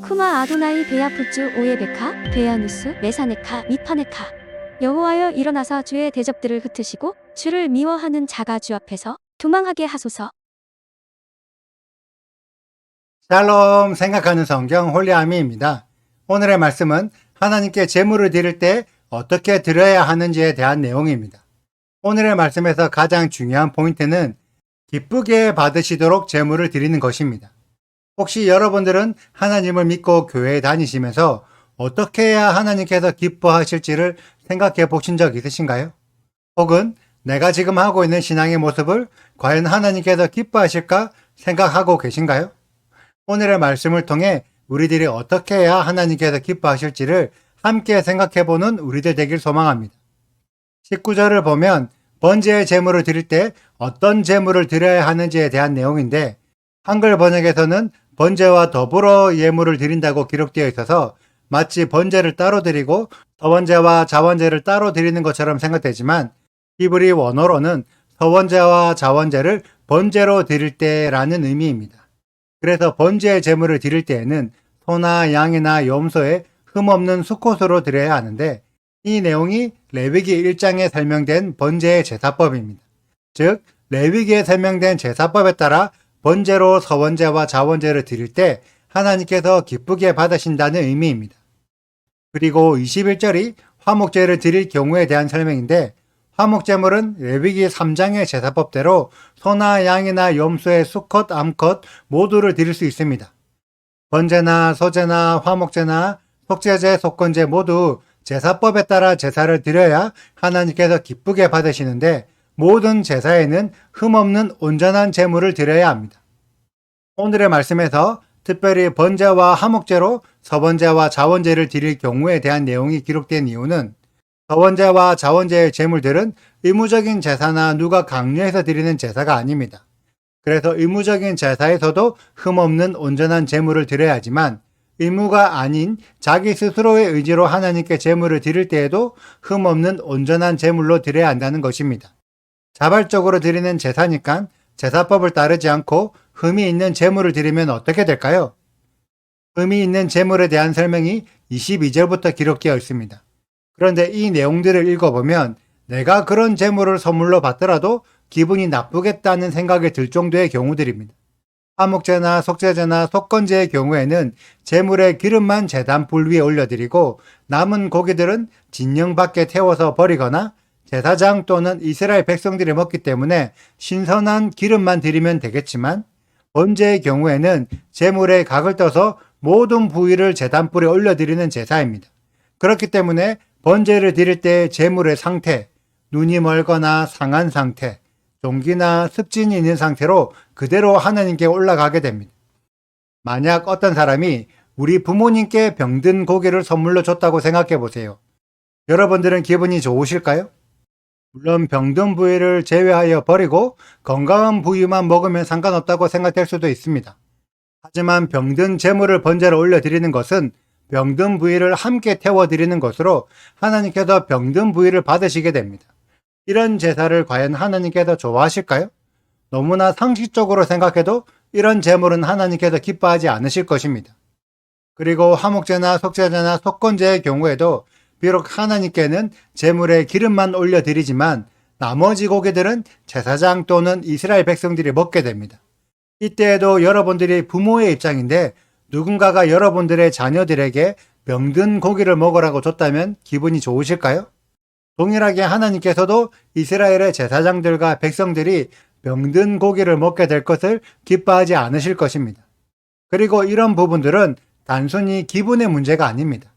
쿠마 아도나이 베야푸츠 오예베카 베야누스 메사네카 미파네카. 여호와여 일어나사 주의 대적들을 흩으시고 주를 미워하는 자가 주 앞에서 도망하게 하소서. 샬롬 생각하는 성경 홀리아미입니다. 오늘의 말씀은 하나님께 제물을 드릴 때 어떻게 드려야 하는지에 대한 내용입니다. 오늘의 말씀에서 가장 중요한 포인트는 기쁘게 받으시도록 제물을 드리는 것입니다. 혹시 여러분들은 하나님을 믿고 교회에 다니시면서 어떻게 해야 하나님께서 기뻐하실지를 생각해 보신 적 있으신가요? 혹은 내가 지금 하고 있는 신앙의 모습을 과연 하나님께서 기뻐하실까 생각하고 계신가요? 오늘의 말씀을 통해 우리들이 어떻게 해야 하나님께서 기뻐하실지를 함께 생각해보는 우리들 되길 소망합니다. 19절을 보면 번제의 제물을 드릴 때 어떤 제물을 드려야 하는지에 대한 내용인데, 한글 번역에서는 번제와 더불어 예물을 드린다고 기록되어 있어서 마치 번제를 따로 드리고 서번제와 자원제를 따로 드리는 것처럼 생각되지만, 히브리 원어로는 서번제와 자원제를 번제로 드릴 때라는 의미입니다. 그래서 번제의 제물을 드릴 때에는 소나 양이나 염소에 흠없는 수컷으로 드려야 하는데, 이 내용이 레위기 1장에 설명된 번제의 제사법입니다. 즉, 레위기에 설명된 제사법에 따라 번제로 서번제와 자원제를 드릴 때 하나님께서 기쁘게 받으신다는 의미입니다. 그리고 21절이 화목제를 드릴 경우에 대한 설명인데, 화목제물은 레위기 3장의 제사법대로 소나 양이나 염소의 수컷, 암컷 모두를 드릴 수 있습니다. 번제나 소제나 화목제나 속죄제, 속건제 모두 제사법에 따라 제사를 드려야 하나님께서 기쁘게 받으시는데, 모든 제사에는 흠없는 온전한 제물을 드려야 합니다. 오늘의 말씀에서 특별히 번제와 화목제로 서번제와 자원제를 드릴 경우에 대한 내용이 기록된 이유는, 서번제와 자원제의 제물들은 의무적인 제사나 누가 강요해서 드리는 제사가 아닙니다. 그래서 의무적인 제사에서도 흠없는 온전한 제물을 드려야 하지만, 의무가 아닌 자기 스스로의 의지로 하나님께 제물을 드릴 때에도 흠없는 온전한 제물로 드려야 한다는 것입니다. 자발적으로 드리는 제사니까 제사법을 따르지 않고 흠이 있는 제물을 드리면 어떻게 될까요? 흠이 있는 제물에 대한 설명이 22절부터 기록되어 있습니다. 그런데 이 내용들을 읽어보면 내가 그런 제물을 선물로 받더라도 기분이 나쁘겠다는 생각이 들 정도의 경우들입니다. 화목제나 속죄제나 속건제의 경우에는 제물의 기름만 제단 불 위에 올려드리고 남은 고기들은 진영 밖에 태워서 버리거나 제사장 또는 이스라엘 백성들이 먹기 때문에 신선한 기름만 드리면 되겠지만, 번제의 경우에는 제물에 각을 떠서 모든 부위를 제단불에 올려드리는 제사입니다. 그렇기 때문에 번제를 드릴 때 제물의 상태, 눈이 멀거나 상한 상태, 종기나 습진이 있는 상태로 그대로 하나님께 올라가게 됩니다. 만약 어떤 사람이 우리 부모님께 병든 고기를 선물로 줬다고 생각해 보세요. 여러분들은 기분이 좋으실까요? 물론 병든 부위를 제외하여 버리고 건강한 부위만 먹으면 상관없다고 생각될 수도 있습니다. 하지만 병든 제물을 번제로 올려드리는 것은 병든 부위를 함께 태워드리는 것으로 하나님께서 병든 부위를 받으시게 됩니다. 이런 제사를 과연 하나님께서 좋아하실까요? 너무나 상식적으로 생각해도 이런 제물은 하나님께서 기뻐하지 않으실 것입니다. 그리고 화목제나 속죄제나 속건제의 경우에도 비록 하나님께는 제물에 기름만 올려드리지만 나머지 고기들은 제사장 또는 이스라엘 백성들이 먹게 됩니다. 이때에도 여러분들이 부모의 입장인데 누군가가 여러분들의 자녀들에게 병든 고기를 먹으라고 줬다면 기분이 좋으실까요? 동일하게 하나님께서도 이스라엘의 제사장들과 백성들이 병든 고기를 먹게 될 것을 기뻐하지 않으실 것입니다. 그리고 이런 부분들은 단순히 기분의 문제가 아닙니다.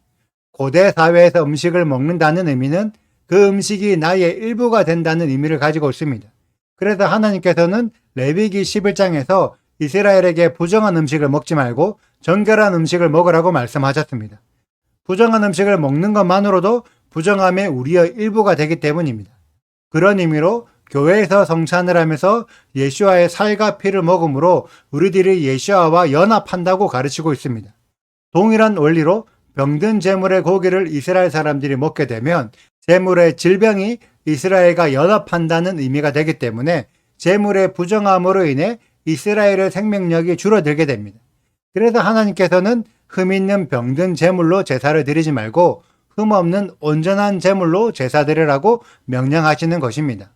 고대 사회에서 음식을 먹는다는 의미는 그 음식이 나의 일부가 된다는 의미를 가지고 있습니다. 그래서 하나님께서는 레위기 11장에서 이스라엘에게 부정한 음식을 먹지 말고 정결한 음식을 먹으라고 말씀하셨습니다. 부정한 음식을 먹는 것만으로도 부정함의 우리의 일부가 되기 때문입니다. 그런 의미로 교회에서 성찬을 하면서 예수와의 살과 피를 먹음으로 우리들이 예수와 연합한다고 가르치고 있습니다. 동일한 원리로 병든 제물의 고기를 이스라엘 사람들이 먹게 되면 제물의 질병이 이스라엘과 연합한다는 의미가 되기 때문에 제물의 부정함으로 인해 이스라엘의 생명력이 줄어들게 됩니다. 그래서 하나님께서는 흠 있는 병든 제물로 제사를 드리지 말고 흠 없는 온전한 제물로 제사 드리라고 명령하시는 것입니다.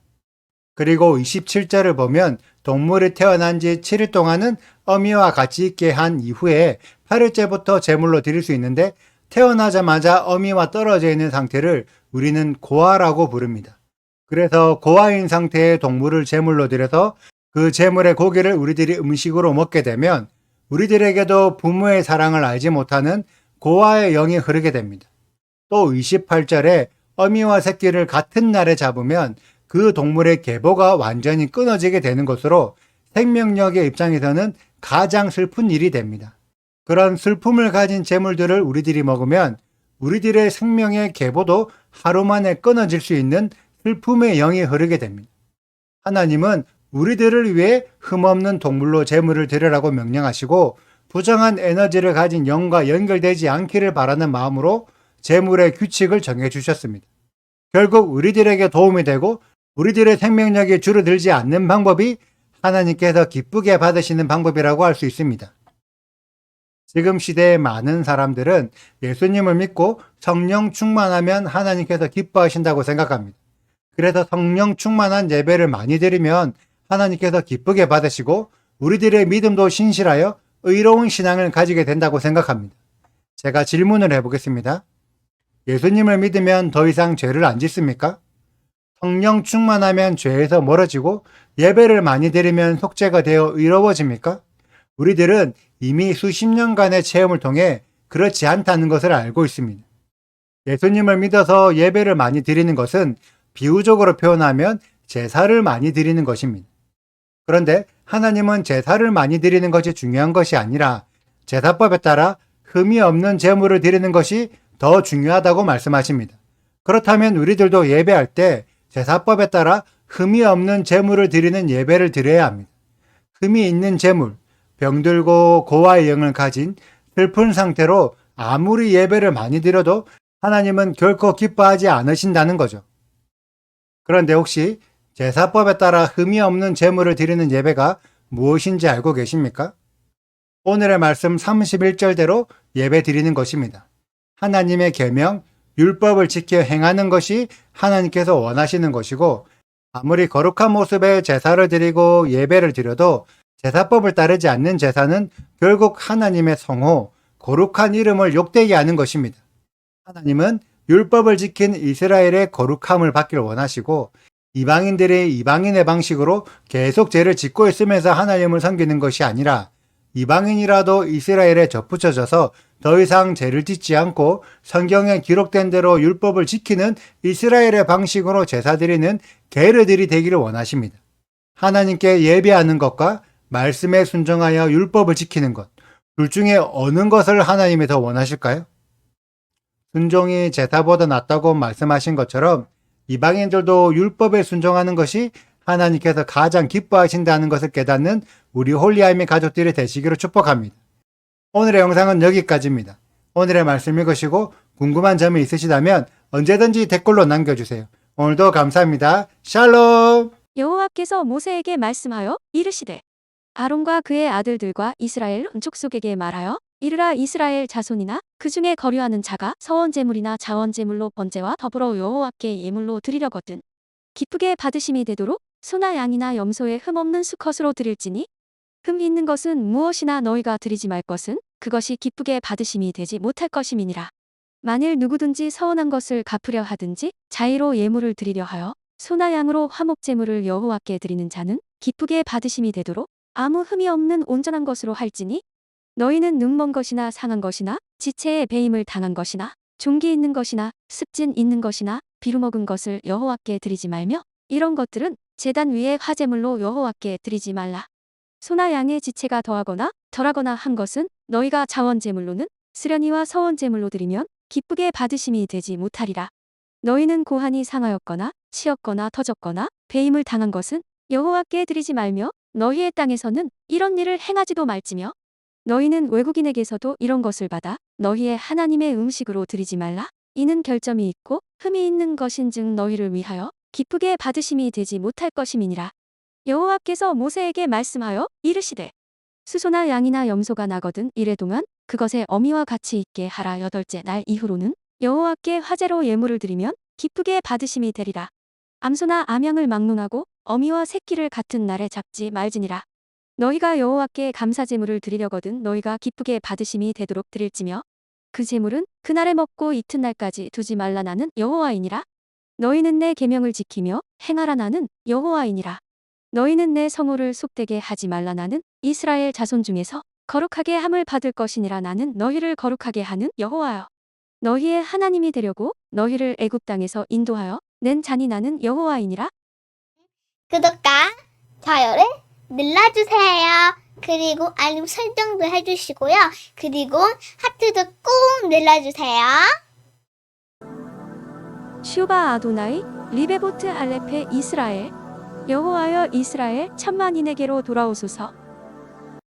그리고 27절을 보면 동물이 태어난 지 7일 동안은 어미와 같이 있게 한 이후에 8일째부터 제물로 드릴 수 있는데 태어나자마자 어미와 떨어져 있는 상태를 우리는 고아라고 부릅니다. 그래서 고아인 상태의 동물을 제물로 드려서 그 제물의 고기를 우리들이 음식으로 먹게 되면 우리들에게도 부모의 사랑을 알지 못하는 고아의 영이 흐르게 됩니다. 또 28절에 어미와 새끼를 같은 날에 잡으면 그 동물의 계보가 완전히 끊어지게 되는 것으로 생명력의 입장에서는 가장 슬픈 일이 됩니다. 그런 슬픔을 가진 재물들을 우리들이 먹으면 우리들의 생명의 계보도 하루 만에 끊어질 수 있는 슬픔의 영이 흐르게 됩니다. 하나님은 우리들을 위해 흠없는 동물로 제물을 드리라고 명령하시고 부정한 에너지를 가진 영과 연결되지 않기를 바라는 마음으로 제물의 규칙을 정해 주셨습니다. 결국 우리들에게 도움이 되고 우리들의 생명력이 줄어들지 않는 방법이 하나님께서 기쁘게 받으시는 방법이라고 할 수 있습니다. 지금 시대의 많은 사람들은 예수님을 믿고 성령 충만하면 하나님께서 기뻐하신다고 생각합니다. 그래서 성령 충만한 예배를 많이 드리면 하나님께서 기쁘게 받으시고 우리들의 믿음도 신실하여 의로운 신앙을 가지게 된다고 생각합니다. 제가 질문을 해보겠습니다. 예수님을 믿으면 더 이상 죄를 안 짓습니까? 성령 충만하면 죄에서 멀어지고 예배를 많이 드리면 속죄가 되어 의로워집니까? 우리들은 이미 수십 년간의 체험을 통해 그렇지 않다는 것을 알고 있습니다. 예수님을 믿어서 예배를 많이 드리는 것은 비유적으로 표현하면 제사를 많이 드리는 것입니다. 그런데 하나님은 제사를 많이 드리는 것이 중요한 것이 아니라 제사법에 따라 흠이 없는 제물을 드리는 것이 더 중요하다고 말씀하십니다. 그렇다면 우리들도 예배할 때 제사법에 따라 흠이 없는 제물을 드리는 예배를 드려야 합니다. 흠이 있는 제물, 병들고 고아의 영을 가진 슬픈 상태로 아무리 예배를 많이 드려도 하나님은 결코 기뻐하지 않으신다는 거죠. 그런데 혹시 제사법에 따라 흠이 없는 제물을 드리는 예배가 무엇인지 알고 계십니까? 오늘의 말씀 31절대로 예배 드리는 것입니다. 하나님의 계명, 율법을 지켜 행하는 것이 하나님께서 원하시는 것이고 아무리 거룩한 모습의 제사를 드리고 예배를 드려도 제사법을 따르지 않는 제사는 결국 하나님의 성호, 거룩한 이름을 욕되게 하는 것입니다. 하나님은 율법을 지킨 이스라엘의 거룩함을 받기를 원하시고 이방인들이 이방인의 방식으로 계속 죄를 짓고 있으면서 하나님을 섬기는 것이 아니라 이방인이라도 이스라엘에 접붙여져서 더 이상 죄를 짓지 않고 성경에 기록된 대로 율법을 지키는 이스라엘의 방식으로 제사드리는 게르들이 되기를 원하십니다. 하나님께 예배하는 것과 말씀에 순종하여 율법을 지키는 것, 둘 중에 어느 것을 하나님이 더 원하실까요? 순종이 제사보다 낫다고 말씀하신 것처럼 이방인들도 율법에 순종하는 것이 하나님께서 가장 기뻐하신다는 것을 깨닫는 우리 홀리아임의 가족들이 되시기를 축복합니다. 오늘의 영상은 여기까지입니다. 오늘의 말씀 읽으시고 궁금한 점이 있으시다면 언제든지 댓글로 남겨주세요. 오늘도 감사합니다. 샬롬! 여호와께서 모세에게 말씀하여 이르시되 아론과 그의 아들들과 이스라엘 온 족속에게 말하여 이르라 이스라엘 자손이나 그 중에 거류하는 자가 서원제물이나 자원제물로 번제와 더불어 여호와께 예물로 드리려거든 기쁘게 받으심이 되도록 소나 양이나 염소의 흠없는 수컷으로 드릴지니 흠 있는 것은 무엇이나 너희가 드리지 말 것은 그것이 기쁘게 받으심이 되지 못할 것임이니라. 만일 누구든지 서운한 것을 갚으려 하든지 자의로 예물을 드리려 하여 소나 양으로 화목제물을 여호와께 드리는 자는 기쁘게 받으심이 되도록 아무 흠이 없는 온전한 것으로 할지니 너희는 능먼 것이나 상한 것이나 지체에 배임을 당한 것이나 종기 있는 것이나 습진 있는 것이나 비루먹은 것을 여호와께 드리지 말며 이런 것들은 제단 위에 화제물로 여호와께 드리지 말라. 소나 양의 지체가 더하거나 덜하거나 한 것은 너희가 자원제물로는 스려니와 서원제물로 드리면 기쁘게 받으심이 되지 못하리라. 너희는 고한이 상하였거나 치였거나 터졌거나 배임을 당한 것은 여호와께 드리지 말며 너희의 땅에서는 이런 일을 행하지도 말지며 너희는 외국인에게서도 이런 것을 받아 너희의 하나님의 음식으로 드리지 말라. 이는 결점이 있고 흠이 있는 것인즉 너희를 위하여 기쁘게 받으심이 되지 못할 것임이니라. 여호와께서 모세에게 말씀하여 이르시되 수소나 양이나 염소가 나거든 이래 동안 그것에 어미와 같이 있게 하라. 여덟째 날 이후로는 여호와께 화제로 예물을 드리면 기쁘게 받으심이 되리라. 암소나 암양을 막론하고 어미와 새끼를 같은 날에 잡지 말지니라. 너희가 여호와께 감사제물을 드리려거든 너희가 기쁘게 받으심이 되도록 드릴지며 그 제물은 그날에 먹고 이튿날까지 두지 말라. 나는 여호와이니라. 너희는 내 계명을 지키며 행하라. 나는 여호와이니라. 너희는 내 성호를 속되게 하지 말라. 나는 이스라엘 자손 중에서 거룩하게 함을 받을 것이니라. 나는 너희를 거룩하게 하는 여호와여. 너희의 하나님이 되려고 너희를 애굽 땅에서 인도하여 낸 자니 나는 여호와이니라. 구독과 좋아요를 눌러주세요. 그리고 알림 설정도 해주시고요. 그리고 하트도 꼭 눌러주세요. 슈바 아도나이 리베보트 알레페 이스라엘 여호와여 이스라엘 천만인에게로 돌아오소서.